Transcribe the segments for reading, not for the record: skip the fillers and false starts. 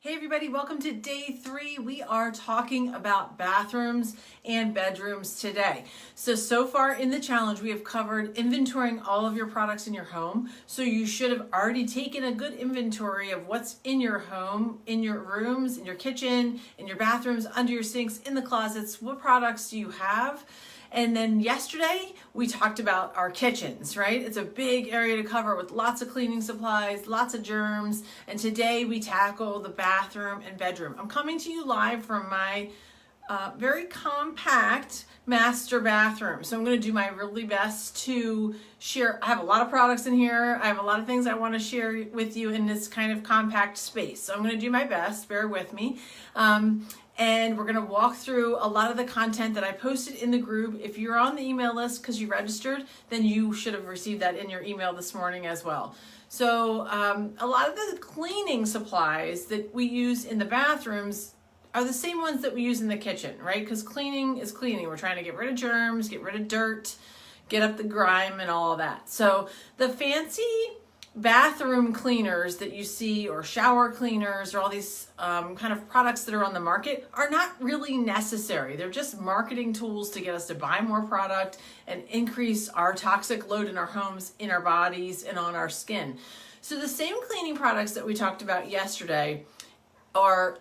Hey everybody, welcome to day 3. We are talking about bathrooms and bedrooms today. So far in the challenge, we have covered inventorying all of your products in your home. So you should have already taken a good inventory of what's in your home, in your rooms, in your kitchen, in your bathrooms, under your sinks, in the closets. What products do you have? And then yesterday, we talked about our kitchens, right? It's a big area to cover with lots of cleaning supplies, lots of germs. And today we tackle the bathroom and bedroom. I'm coming to you live from my very compact master bathroom. So I'm going to do my really best to share. I have a lot of products in here. I have a lot of things I want to share with you in this kind of compact space. So I'm going to do my best. Bear with me. And we're going to walk through a lot of the content that I posted in the group. If you're on the email list because you registered, then you should have received that in your email this morning as well. So a lot of the cleaning supplies that we use in the bathrooms are the same ones that we use in the kitchen, right? Because cleaning is cleaning. We're trying to get rid of germs, get rid of dirt, get up the grime and all of that. So the fancy bathroom cleaners that you see, or shower cleaners, or all these kind of products that are on the market are not really necessary. They're just marketing tools to get us to buy more product and increase our toxic load in our homes, in our bodies, and on our skin. So the same cleaning products that we talked about yesterday are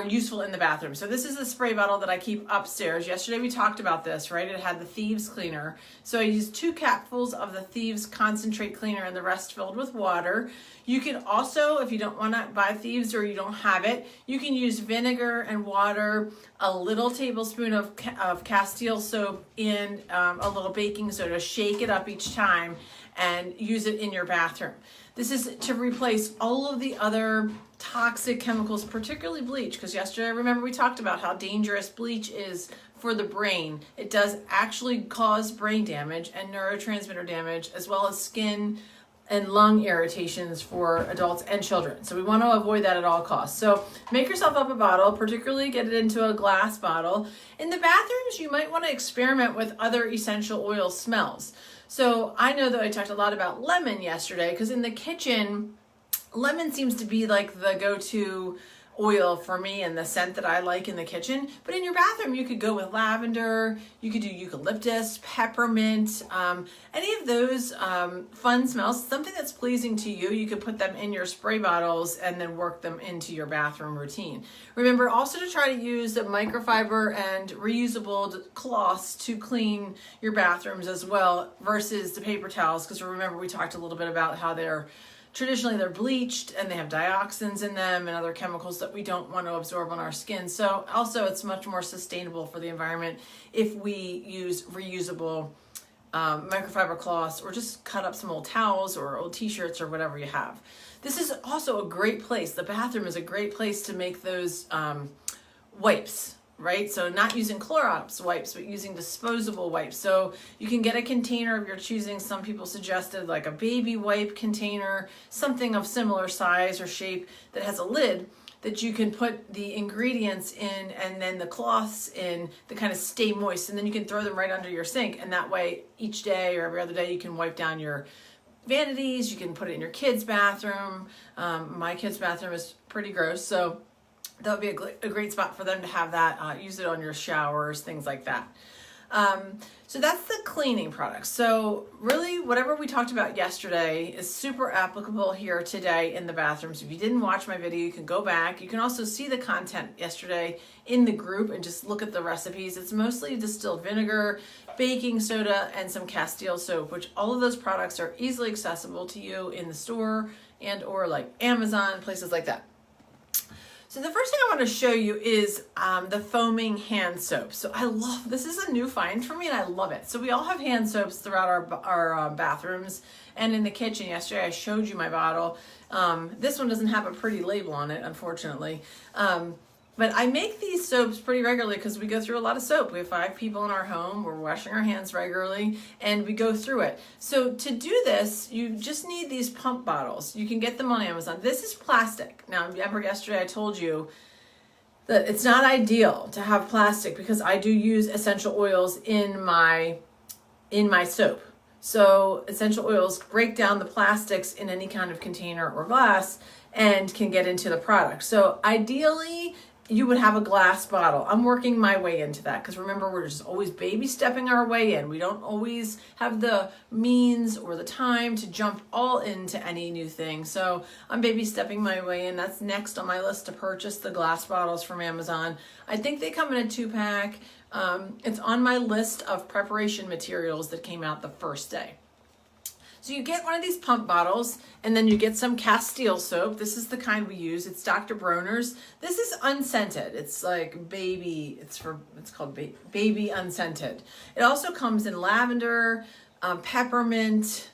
useful in the bathroom. So this is the spray bottle that I keep upstairs. Yesterday we talked about this, right? It had the Thieves cleaner. So I used 2 capfuls of the Thieves concentrate cleaner and the rest filled with water. You can also, if you don't want to buy Thieves or you don't have it, you can use vinegar and water, a little tablespoon of Castile soap, and a little baking soda. Shake it up each time and use it in your bathroom. This is to replace all of the other toxic chemicals, particularly bleach, because yesterday, remember, we talked about how dangerous bleach is for the brain. It does actually cause brain damage and neurotransmitter damage, as well as skin and lung irritations for adults and children. So we want to avoid that at all costs. So make yourself up a bottle, particularly get it into a glass bottle. In the bathrooms, you might want to experiment with other essential oil smells. So I know that I talked a lot about lemon yesterday, because in the kitchen, lemon seems to be like the go-to oil for me and the scent that I like in the kitchen. But in your bathroom, you could go with lavender, you could do eucalyptus, peppermint, any of those fun smells, something that's pleasing to you. You could put them in your spray bottles and then work them into your bathroom routine. Remember also to try to use the microfiber and reusable cloths to clean your bathrooms as well versus the paper towels, because remember we talked a little bit about how traditionally they're bleached and they have dioxins in them and other chemicals that we don't want to absorb on our skin. So also it's much more sustainable for the environment if we use reusable microfiber cloths, or just cut up some old towels or old t-shirts or whatever you have. This is also a great place. The bathroom is a great place to make those wipes. Right? So not using Clorox wipes, but using disposable wipes. So you can get a container of your choosing. Some people suggested like a baby wipe container, something of similar size or shape that has a lid that you can put the ingredients in and then the cloths in to kind of stay moist. And then you can throw them right under your sink. And that way each day or every other day you can wipe down your vanities. You can put it in your kid's bathroom. My kid's bathroom is pretty gross. So that would be a great spot for them to have that. Use it on your showers, things like that. So that's the cleaning products. So really, whatever we talked about yesterday is super applicable here today in the bathrooms. If you didn't watch my video, you can go back. You can also see the content yesterday in the group and just look at the recipes. It's mostly distilled vinegar, baking soda, and some Castile soap, which all of those products are easily accessible to you in the store and or like Amazon, places like that. So the first thing I want to show you is the foaming hand soap. So this is a new find for me and I love it. So we all have hand soaps throughout our bathrooms and in the kitchen. Yesterday I showed you my bottle. This one doesn't have a pretty label on it, unfortunately. But I make these soaps pretty regularly because we go through a lot of soap. We have 5 people in our home. We're washing our hands regularly and we go through it. So to do this, you just need these pump bottles. You can get them on Amazon. This is plastic. Now, remember yesterday I told you that it's not ideal to have plastic because I do use essential oils in my soap. So essential oils break down the plastics in any kind of container or glass and can get into the product. So ideally, you would have a glass bottle. I'm working my way into that because remember, we're just always baby stepping our way in. We don't always have the means or the time to jump all into any new thing. So I'm baby stepping my way in. That's next on my list to purchase, the glass bottles from Amazon. I think they come in a 2-pack. It's on my list of preparation materials that came out the first day. So you get one of these pump bottles and then you get some Castile soap. This is the kind we use. It's Dr. Bronner's. This is unscented. It's like baby, it's called baby unscented. It also comes in lavender, peppermint,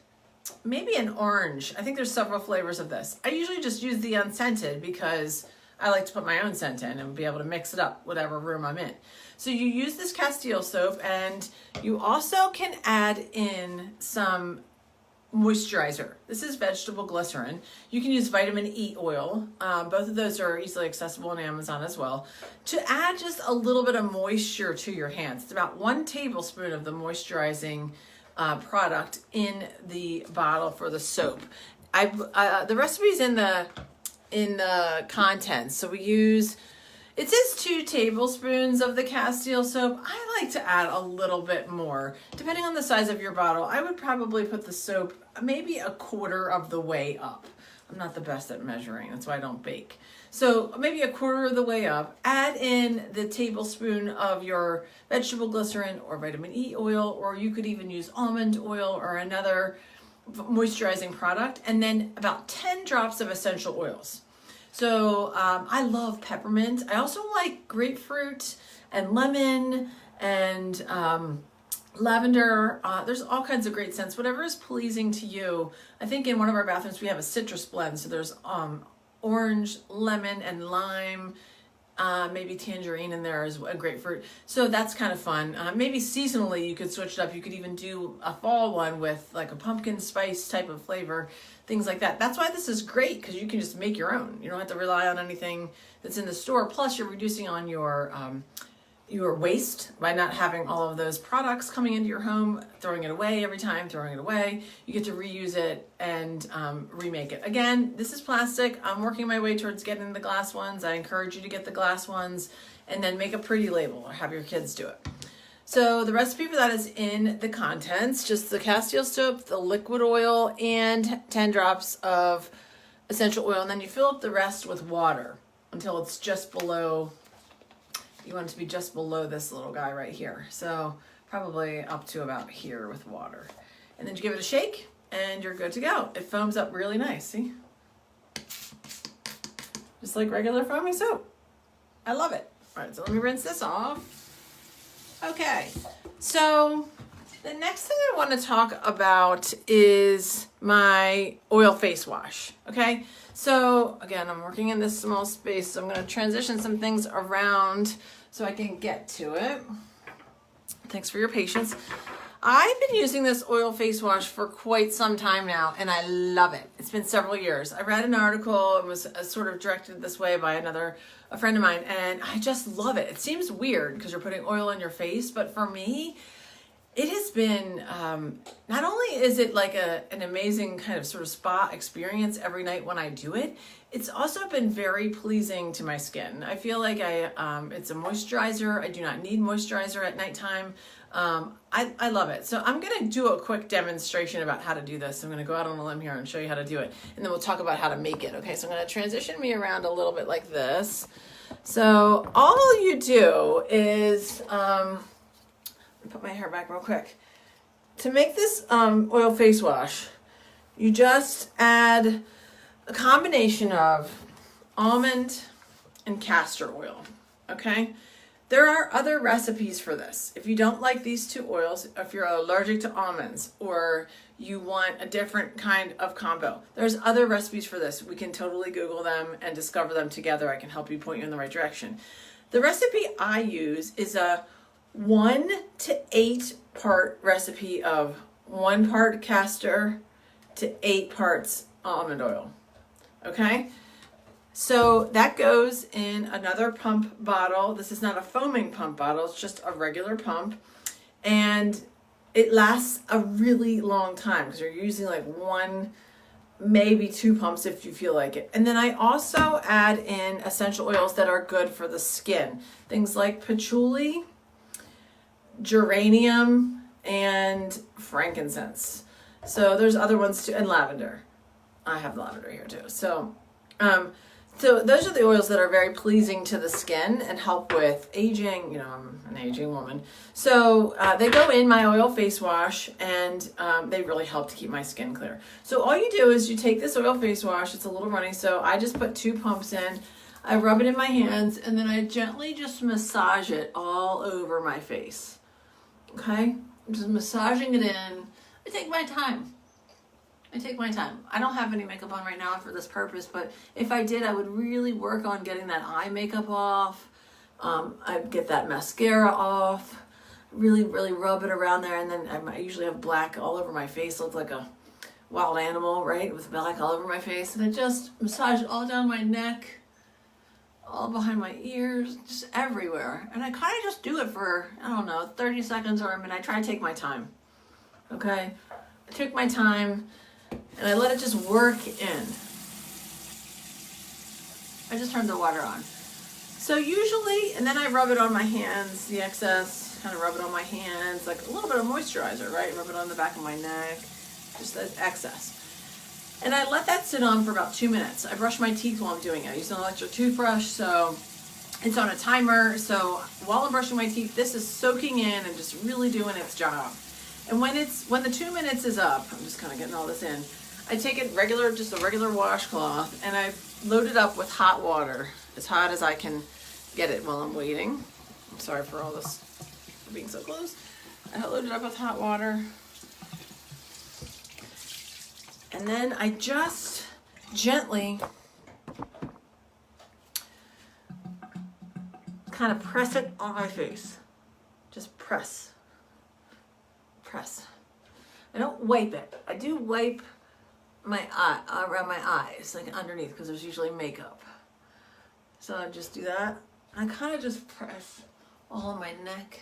maybe an orange. I think there's several flavors of this. I usually just use the unscented because I like to put my own scent in and be able to mix it up whatever room I'm in. So you use this Castile soap and you also can add in some moisturizer. This is vegetable glycerin. You can use vitamin E oil. Both of those are easily accessible on Amazon as well. To add just a little bit of moisture to your hands. It's about 1 tablespoon of the moisturizing product in the bottle for the soap. The recipe's in the contents. So we use, it says 2 tablespoons of the Castile soap. I like to add a little bit more. Depending on the size of your bottle, I would probably put the soap maybe a quarter of the way up. I'm not the best at measuring, that's why I don't bake. So maybe a quarter of the way up. Add in the tablespoon of your vegetable glycerin or vitamin E oil, or you could even use almond oil or another moisturizing product, and then about 10 drops of essential oils. So I love peppermint. I also like grapefruit and lemon and lavender. There's all kinds of great scents, whatever is pleasing to you. I think in one of our bathrooms we have a citrus blend. So there's orange, lemon, and lime, maybe tangerine in there as a grapefruit. So that's kind of fun. Maybe seasonally you could switch it up. You could even do a fall one with like a pumpkin spice type of flavor, things like that. That's why this is great, because you can just make your own. You don't have to rely on anything that's in the store. Plus you're reducing on your waste by not having all of those products coming into your home, throwing it away every time, throwing it away. You get to reuse it and remake it. Again, this is plastic. I'm working my way towards getting the glass ones. I encourage you to get the glass ones and then make a pretty label or have your kids do it. So the recipe for that is in the contents, just the Castile soap, the liquid oil, and 10 drops of essential oil. And then you fill up the rest with water until it's just below. You want it to be just below this little guy right here. So probably up to about here with water. And then you give it a shake and you're good to go. It foams up really nice, see? Just like regular foaming soap. I love it. All right, so let me rinse this off. Okay, so the next thing I want to talk about is my oil face wash, okay? So again, I'm working in this small space, so I'm going to transition some things around so I can get to it. Thanks for your patience. I've been using this oil face wash for quite some time now, and I love it. It's been several years. I read an article, it was sort of directed this way by a friend of mine, and I just love it. It seems weird because you're putting oil on your face, but for me, it has been, not only is it like an amazing kind of sort of spa experience every night when I do it, it's also been very pleasing to my skin. I feel like it's a moisturizer. I do not need moisturizer at nighttime. I love it. So I'm going to do a quick demonstration about how to do this. I'm going to go out on a limb here and show you how to do it. And then we'll talk about how to make it. Okay, so I'm going to transition me around a little bit like this. So all you do is, let me put my hair back real quick. To make this oil face wash, you just add a combination of almond and castor oil, okay? There are other recipes for this. If you don't like these two oils, if you're allergic to almonds or you want a different kind of combo, there's other recipes for this. We can totally Google them and discover them together. I can help you point you in the right direction. The recipe I use is a 1 to 8 part recipe of 1 part castor to 8 parts almond oil, okay? So that goes in another pump bottle. This is not a foaming pump bottle, it's just a regular pump. And it lasts a really long time because you're using like one maybe 2 pumps if you feel like it. And then I also add in essential oils that are good for the skin. Things like patchouli, geranium, and frankincense. So there's other ones too, and lavender. I have lavender here too. So those are the oils that are very pleasing to the skin and help with aging. You know, I'm an aging woman. So they go in my oil face wash, and they really help to keep my skin clear. So all you do is you take this oil face wash. It's a little runny, so I just put 2 pumps in. I rub it in my hands, and then I gently just massage it all over my face. Okay? I'm just massaging it in. I take my time. I don't have any makeup on right now for this purpose, but if I did, I would really work on getting that eye makeup off. I'd get that mascara off, really rub it around there, and then I usually have black all over my face, look like a wild animal, right, with black all over my face, and I just massage it all down my neck, all behind my ears, just everywhere, and I kind of just do it for, I don't know, 30 seconds or a minute. I try to take my time, okay? I took my time, and I let it just work in. I just turned the water on. So usually, and then I rub it on my hands, the excess, kind of rub it on my hands, like a little bit of moisturizer, right? Rub it on the back of my neck, just the excess. And I let that sit on for about 2 minutes. I brush my teeth while I'm doing it. I use an electric toothbrush, so it's on a timer. So while I'm brushing my teeth, this is soaking in and just really doing its job. And when the 2 minutes is up, I'm just kind of getting all this in, I take it just a regular washcloth, and I load it up with hot water, as hot as I can get it while I'm waiting. I'm sorry for all this, for being so close. I load it up with hot water. And then I just gently kind of press it on my face. Just press. I don't wipe it. I do wipe my eye, around my eyes, like underneath, because there's usually makeup. So I just do that. I kind of just press all on my neck,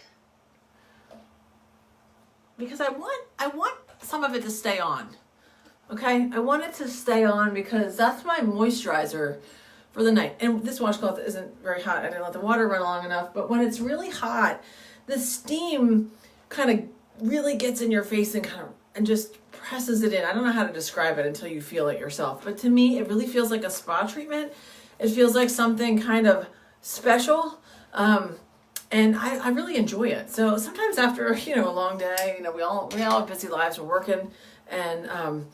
because I want some of it to stay on. Okay, I want it to stay on because that's my moisturizer for the night. And this washcloth isn't very hot. I didn't let the water run long enough, but when it's really hot, the steam kind of really gets in your face and just presses it in. I don't know how to describe it until you feel it yourself, but to me, it really feels like a spa treatment. It feels like something kind of special, and I really enjoy it. So sometimes after a long day, we all have busy lives. We're working, and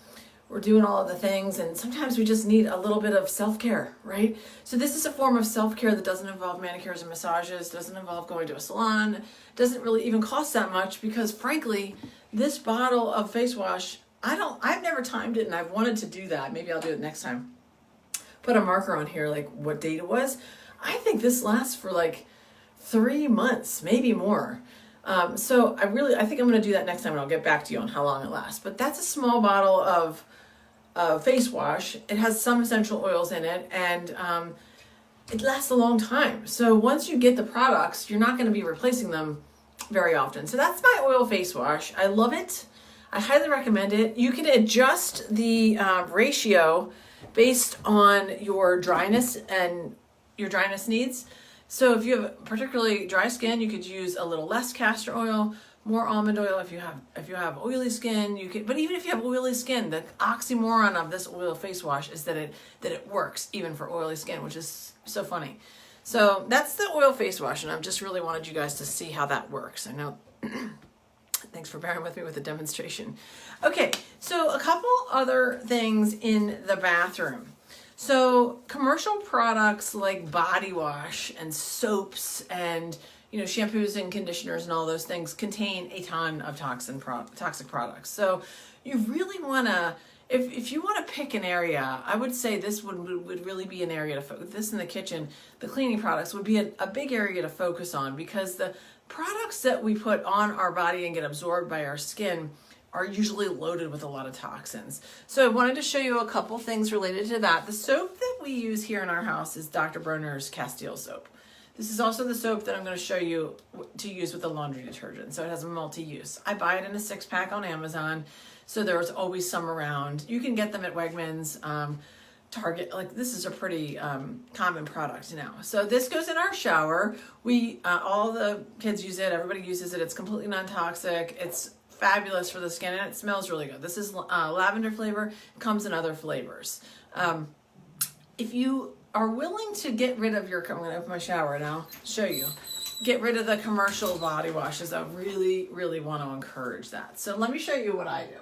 we're doing all of the things, and sometimes we just need a little bit of self-care, right? So this is a form of self-care that doesn't involve manicures and massages, doesn't involve going to a salon, doesn't really even cost that much, because frankly, this bottle of face wash, I've never timed it, and I've wanted to do that. Maybe I'll do it next time. Put a marker on here, like what date it was. I think this lasts for like 3 months, maybe more. So I think I'm going to do that next time, and I'll get back to you on how long it lasts. But that's a small bottle of face wash. It has some essential oils in it, and it lasts a long time. So once you get the products, you're not going to be replacing them very often. So that's my oil face wash. I love it. I highly recommend it. You can adjust the ratio based on your dryness and your dryness needs. So if you have particularly dry skin, you could use a little less castor oil, more almond oil. If you have oily skin, you could. But even if you have oily skin, the oxymoron of this oil face wash is that it works even for oily skin, which is so funny. So that's the oil face wash, and I've just really wanted you guys to see how that works. I know. Thanks for bearing with me with the demonstration. Okay, so a couple other things in the bathroom. So commercial products like body wash and soaps and shampoos and conditioners and all those things contain a ton of toxic products. So you really want to, if you want to pick an area, I would say this would really be an area to focus. This in the kitchen, the cleaning products would be a big area to focus on, because the products that we put on our body and get absorbed by our skin are usually loaded with a lot of toxins. So I wanted to show you a couple things related to that. The soap that we use here in our house is Dr. Bronner's Castile soap. This is also the soap that I'm going to show you to use with the laundry detergent. So it has a multi-use. I buy it in a 6-pack on Amazon. So there's always some around. You can get them at Wegmans, Target. Like, this is a pretty common product now. So this goes in our shower. We all the kids use it. Everybody uses it. It's completely non-toxic. It's fabulous for the skin, and it smells really good. This is lavender flavor. It comes in other flavors. If you are willing to get rid of your, I'm going to open my shower now, show you. Get rid of the commercial body washes. I really, really want to encourage that. So let me show you what I do.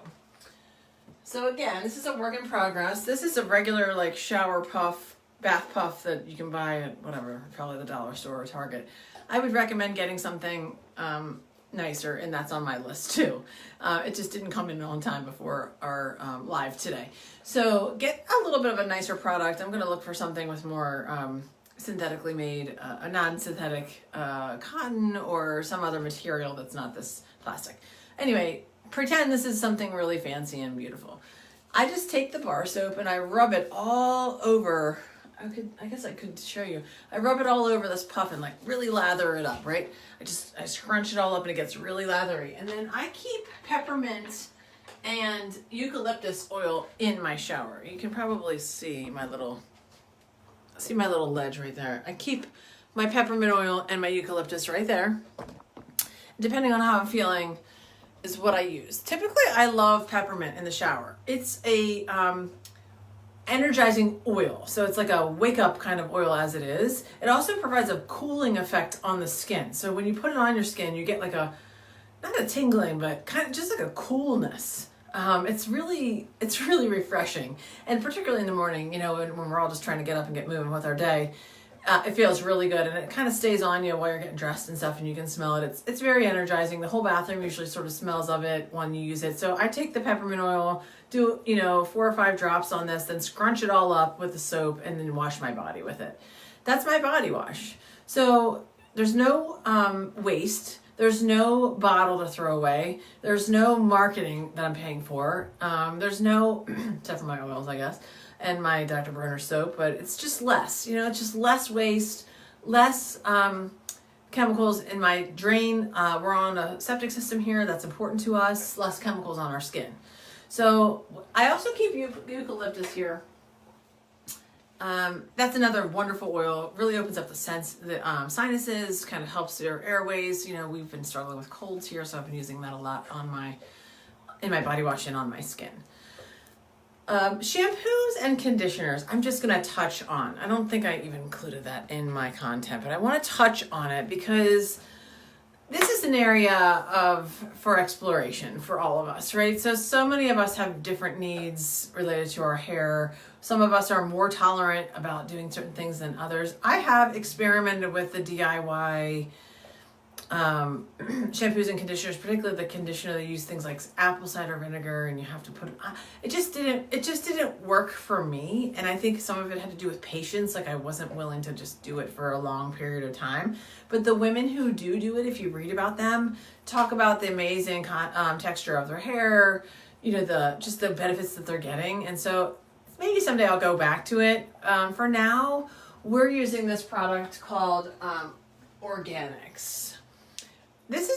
So again, this is a work in progress. This is a regular like shower puff, bath puff that you can buy at whatever, probably the dollar store or Target. I would recommend getting something nicer, and that's on my list too. It just didn't come in on time before our live today. So get a little bit of a nicer product. I'm going to look for something with more synthetically made, a non-synthetic cotton or some other material that's not this plastic. Anyway, pretend this is something really fancy and beautiful. I just take the bar soap and I rub it all over. I guess I could show you. I rub it all over this puff and like really lather it up, right? I scrunch it all up and it gets really lathery. And then I keep peppermint and eucalyptus oil in my shower. You can probably see my little ledge right there. I keep my peppermint oil and my eucalyptus right there. Depending on how I'm feeling is what I use. Typically, I love peppermint in the shower. It's a energizing oil. So it's like a wake up kind of oil as it is. It also provides a cooling effect on the skin. So when you put it on your skin, you get like a, not a tingling, but kind of just like a coolness. It's really refreshing. And particularly in the morning, you know, when we're all just trying to get up and get moving with our day, it feels really good, and it kind of stays on you while you're getting dressed and stuff, and you can smell it. It's very energizing. The whole bathroom usually sort of smells of it when you use it. So I take the peppermint oil, do 4 or 5 drops on this, then scrunch it all up with the soap, and then wash my body with it. That's my body wash. So there's no waste. There's no bottle to throw away. There's no marketing that I'm paying for. There's no, except for my oils, I guess, and my Dr. Bronner soap, but it's just less, it's just less waste, less chemicals in my drain. We're on a septic system here. That's important to us. Less chemicals on our skin. So I also keep eucalyptus here. That's another wonderful oil. Really opens up the sinuses, kind of helps your airways. We've been struggling with colds here, so I've been using that a lot in my body wash and on my skin. Shampoos and conditioners, I'm just going to touch on. I don't think I even included that in my content, but I want to touch on it because this is an area for exploration for all of us, right? So many of us have different needs related to our hair. Some of us are more tolerant about doing certain things than others. I have experimented with the DIY shampoos and conditioners, particularly the conditioner. They use things like apple cider vinegar, and you have to put it on. It just didn't work for me, and I think some of it had to do with patience. Like, I wasn't willing to just do it for a long period of time. But the women who do it, if you read about them, talk about the amazing texture of their hair, the benefits that they're getting. And so maybe someday I'll go back to it. For now, we're using this product called Organics. This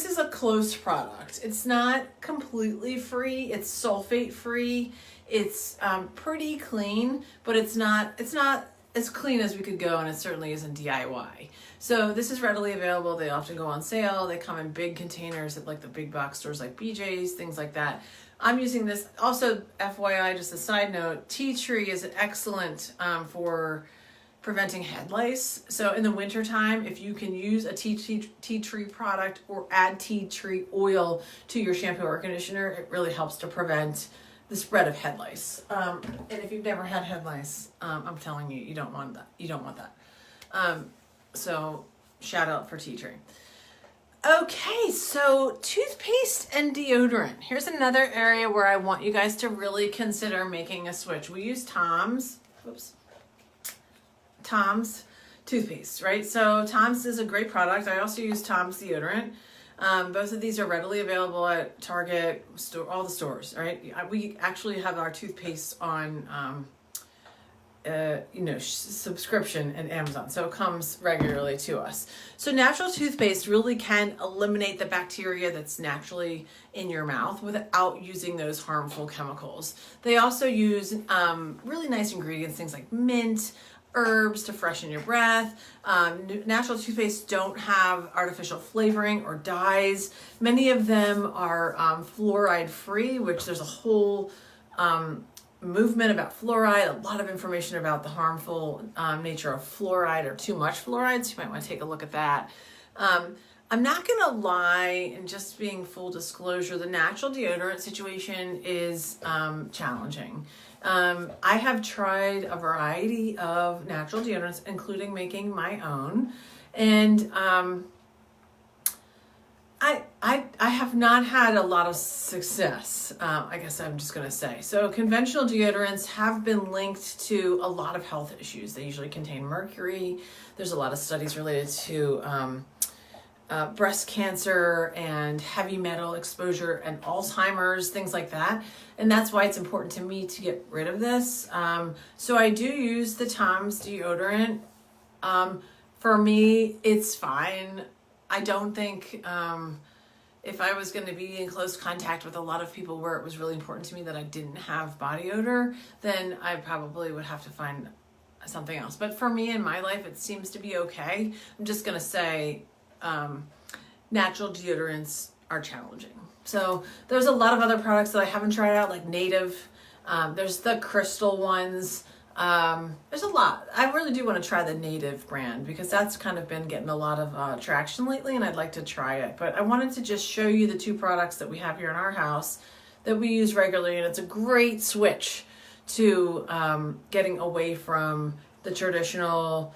is a closed product. It's not completely free. It's sulfate free. It's pretty clean, but it's not as clean as we could go, and it certainly isn't DIY. So this is readily available. They often go on sale. They come in big containers at like the big box stores like BJ's, things like that. I'm using this. Also, FYI, just a side note, tea tree is excellent for preventing head lice. So in the wintertime, if you can use a tea tree product or add tea tree oil to your shampoo or conditioner, it really helps to prevent the spread of head lice. And if you've never had head lice, I'm telling you, you don't want that. You don't want that. So shout out for tea tree. Okay, so toothpaste and deodorant. Here's another area where I want you guys to really consider making a switch. We use Tom's toothpaste, right? So Tom's is a great product. I also use Tom's deodorant. Both of these are readily available at Target, all the stores, right? We actually have our toothpaste on subscription at Amazon, so it comes regularly to us. So natural toothpaste really can eliminate the bacteria that's naturally in your mouth without using those harmful chemicals. They also use really nice ingredients, things like mint, herbs to freshen your breath. Natural toothpaste don't have artificial flavoring or dyes. Many of them are fluoride free, which there's a whole movement about fluoride, a lot of information about the harmful nature of fluoride or too much fluoride, so you might want to take a look at that. I'm not gonna lie, and just being full disclosure, the natural deodorant situation is challenging. I have tried a variety of natural deodorants, including making my own, and I have not had a lot of success, I guess I'm just going to say. So conventional deodorants have been linked to a lot of health issues. They usually contain mercury. There's a lot of studies related to breast cancer and heavy metal exposure and Alzheimer's, things like that. And that's why it's important to me to get rid of this. So I do use the Tom's deodorant. For me, it's fine. I don't think if I was going to be in close contact with a lot of people where it was really important to me that I didn't have body odor, then I probably would have to find something else. But for me in my life, it seems to be okay. I'm just going to say natural deodorants are challenging. So there's a lot of other products that I haven't tried out, like Native. There's the crystal ones. There's a lot. I really do want to try the Native brand because that's kind of been getting a lot of traction lately, and I'd like to try it. But I wanted to just show you the two products that we have here in our house that we use regularly, and it's a great switch to getting away from the traditional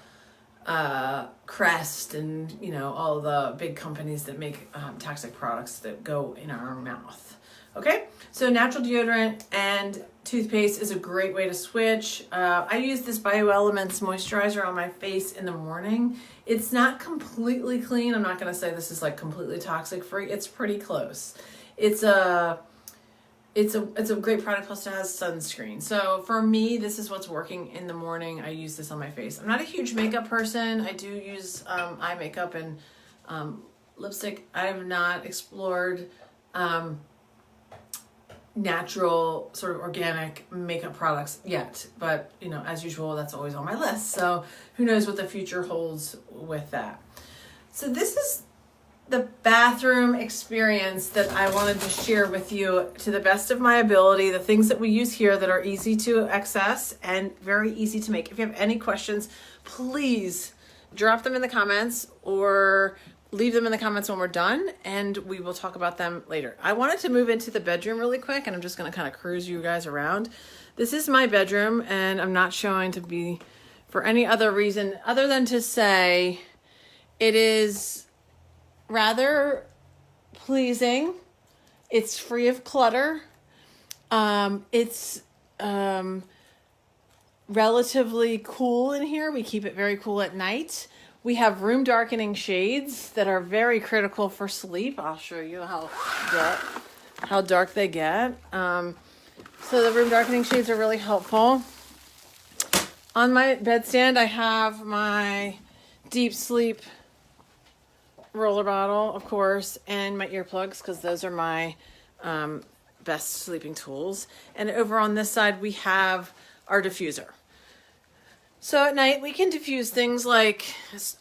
Crest and all the big companies that make toxic products that go in our mouth. Okay, so natural deodorant and toothpaste is a great way to switch. I use this BioElements moisturizer on my face in the morning. It's not completely clean. I'm not going to say this is like completely toxic free. It's pretty close. It's a great product, plus it has sunscreen. So for me, this is what's working in the morning. I use this on my face. I'm not a huge makeup person. I do use eye makeup and lipstick. I have not explored natural sort of organic makeup products yet, but as usual, that's always on my list. So who knows what the future holds with that. So this is the bathroom experience that I wanted to share with you to the best of my ability, the things that we use here that are easy to access and very easy to make. If you have any questions, please drop them in the comments or leave them in the comments when we're done, and we will talk about them later. I wanted to move into the bedroom really quick, and I'm just going to kind of cruise you guys around. This is my bedroom, and I'm not showing to be for any other reason other than to say it is rather pleasing. It's free of clutter. It's relatively cool in here. We keep it very cool at night. We have room darkening shades that are very critical for sleep. I'll show you how dark they get. So the room darkening shades are really helpful. On my bedstand, I have my deep sleep roller bottle, of course, and my earplugs, because those are my best sleeping tools. And over on this side, we have our diffuser. So at night, we can diffuse things like,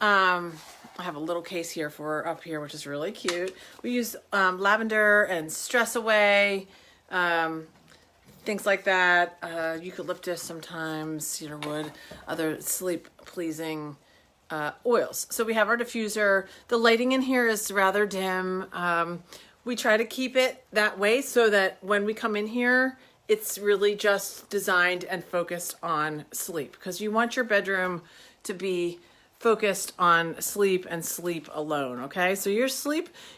I have a little case here for up here, which is really cute. We use lavender and stress away, things like that, eucalyptus sometimes, cedar wood, other sleep-pleasing oils. So we have our diffuser. The lighting in here is rather dim. We try to keep it that way so that when we come in here, it's really just designed and focused on sleep, because you want your bedroom to be focused on sleep and sleep alone. Okay. So your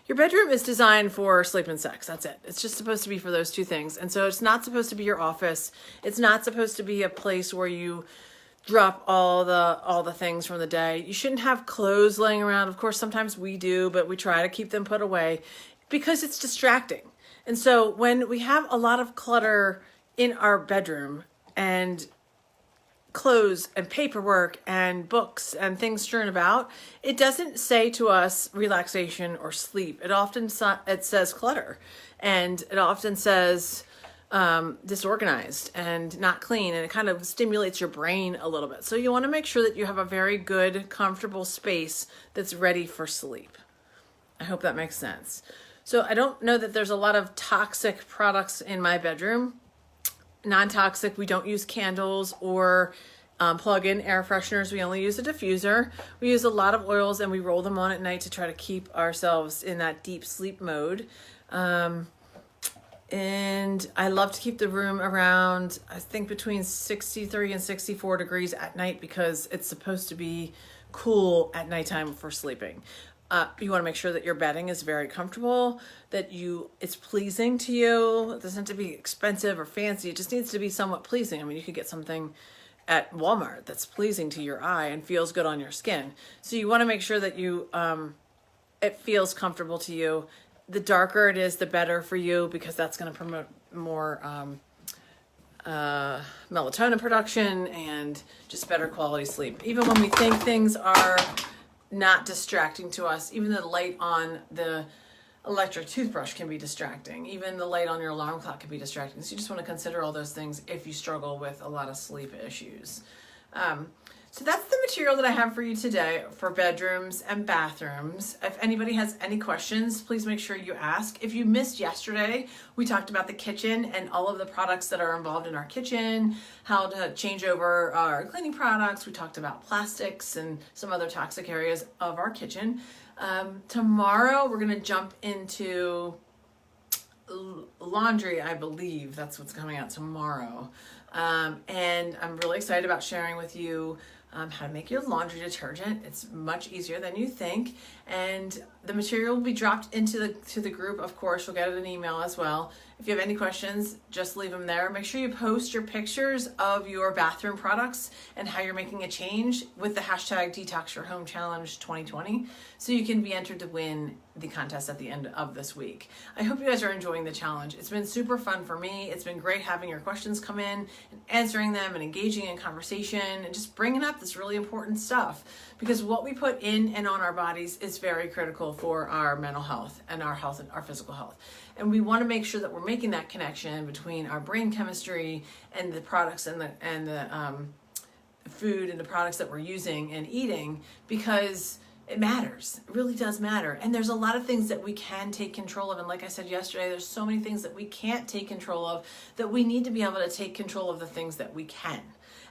bedroom is designed for sleep and sex. That's it. It's just supposed to be for those two things. And so it's not supposed to be your office. It's not supposed to be a place where you drop all the things from the day. You shouldn't have clothes laying around. Of course, sometimes we do, but we try to keep them put away because it's distracting. And so when we have a lot of clutter in our bedroom, and clothes and paperwork and books and things strewn about, it doesn't say to us relaxation or sleep. It often it says clutter, and it often says disorganized and not clean, and it kind of stimulates your brain a little bit. So you want to make sure that you have a very good, comfortable space that's ready for sleep. I hope that makes sense. So I don't know that there's a lot of toxic products in my bedroom. Non-toxic, we don't use candles or plug-in air fresheners. We only use a diffuser. We use a lot of oils, and we roll them on at night to try to keep ourselves in that deep sleep mode. And I love to keep the room around, I think, between 63 and 64 degrees at night, because it's supposed to be cool at nighttime for sleeping. You want to make sure that your bedding is very comfortable, that it's pleasing to you. It doesn't have to be expensive or fancy. It just needs to be somewhat pleasing. I mean, you could get something at Walmart that's pleasing to your eye and feels good on your skin. So you want to make sure that it feels comfortable to you. The darker it is, the better for you, because that's going to promote more melatonin production and just better quality sleep. Even when we think things are not distracting to us, even the light on the electric toothbrush can be distracting. Even the light on your alarm clock can be distracting. So you just want to consider all those things if you struggle with a lot of sleep issues. So that's the material that I have for you today for bedrooms and bathrooms. If anybody has any questions, please make sure you ask. If you missed yesterday, we talked about the kitchen and all of the products that are involved in our kitchen, how to change over our cleaning products. We talked about plastics and some other toxic areas of our kitchen. Tomorrow, we're going to jump into laundry, I believe. That's what's coming out tomorrow. And I'm really excited about sharing with you how to make your laundry detergent. It's much easier than you think, and the material will be dropped into the group. Of course, you'll get an email as well. If you have any questions, just leave them there. Make sure you post your pictures of your bathroom products and how you're making a change with the hashtag Detox Your Home Challenge 2020, so you can be entered to win the contest at the end of this week. I hope you guys are enjoying the challenge. It's been super fun for me. It's been great having your questions come in and answering them and engaging in conversation and just bringing up this really important stuff, because what we put in and on our bodies is very critical for our mental health and our physical health. And we want to make sure that we're making that connection between our brain chemistry and the products and the food and the products that we're using and eating, because it matters. It really does matter. And there's a lot of things that we can take control of. And like I said yesterday, there's so many things that we can't take control of, that we need to be able to take control of the things that we can.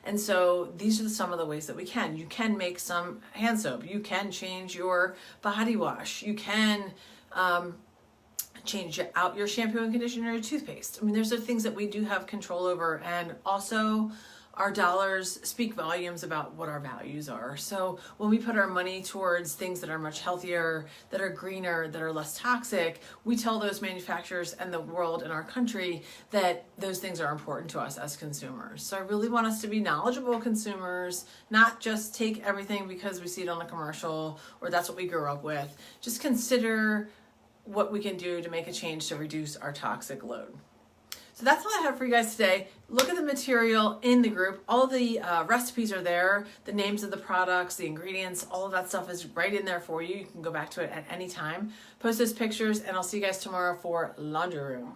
And so these are some of the ways that we can. You can make some hand soap. You can change your body wash. You can change out your shampoo and conditioner, your toothpaste. I mean, there's the things that we do have control over, and also our dollars speak volumes about what our values are. So when we put our money towards things that are much healthier, that are greener, that are less toxic, we tell those manufacturers and the world and our country that those things are important to us as consumers. So I really want us to be knowledgeable consumers, not just take everything because we see it on a commercial or that's what we grew up with. Just consider what we can do to make a change to reduce our toxic load. So that's all I have for you guys today. Look at the material in the group. All the recipes are there, the names of the products, the ingredients, all of that stuff is right in there for you. You can go back to it at any time. Post those pictures, and I'll see you guys tomorrow for Laundry Room.